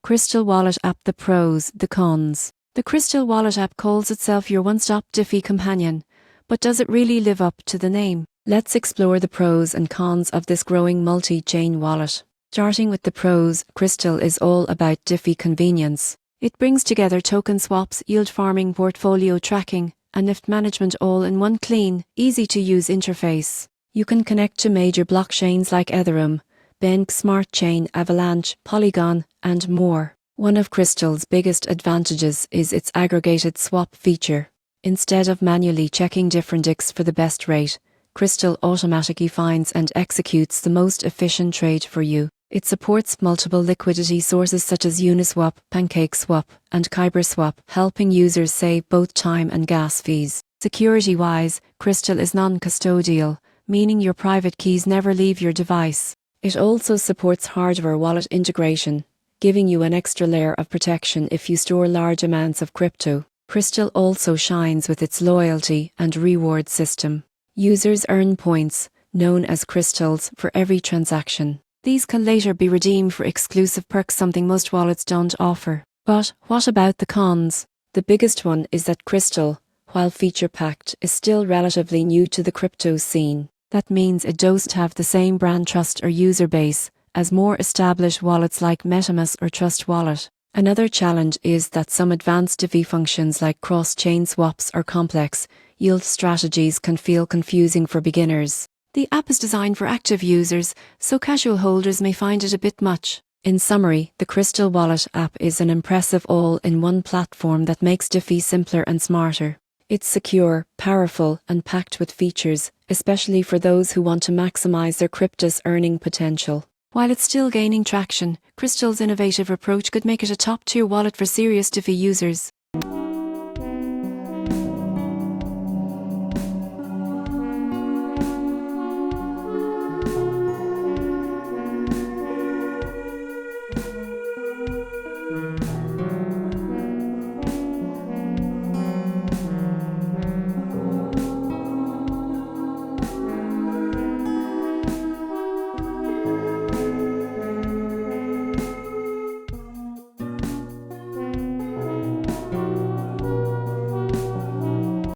Krystal Wallet app. The pros, the cons. The Krystal Wallet app calls itself your one-stop Diffie companion, but does it really live up to the name? Let's explore the pros and cons of this growing multi-chain wallet. Starting with the pros, Krystal is all about Diffie convenience. It brings together token swaps, yield farming, portfolio tracking, and NIFT management all in one clean, easy-to-use interface. You can connect to major blockchains like Ethereum, Bank Smart Chain, Avalanche, Polygon, and more. One of Krystal's biggest advantages is its aggregated swap feature. Instead of manually checking different DEX for the best rate, Krystal automatically finds and executes the most efficient trade for you. It supports multiple liquidity sources such as Uniswap, PancakeSwap, and KyberSwap, helping users save both time and gas fees. Security-wise, Krystal is non-custodial, meaning your private keys never leave your device. It also supports hardware wallet integration, giving you an extra layer of protection if you store large amounts of crypto. Krystal also shines with its loyalty and reward system. Users earn points, known as Krystals, for every transaction. These can later be redeemed for exclusive perks, something most wallets don't offer. But what about the cons? The biggest one is that Krystal, while feature-packed, is still relatively new to the crypto scene. That means it doesn't have the same brand trust or user base as more established wallets like MetaMask or Trust Wallet. Another challenge is that some advanced Diffie functions like cross-chain swaps or complex yield strategies can feel confusing for beginners. The app is designed for active users, so casual holders may find it a bit much. In summary, the Krystal Wallet app is an impressive all-in-one platform that makes Diffie simpler and smarter. It's secure, powerful, and packed with features, especially for those who want to maximize their crypto's earning potential. While it's still gaining traction, Krystal's innovative approach could make it a top-tier wallet for serious Diffie users.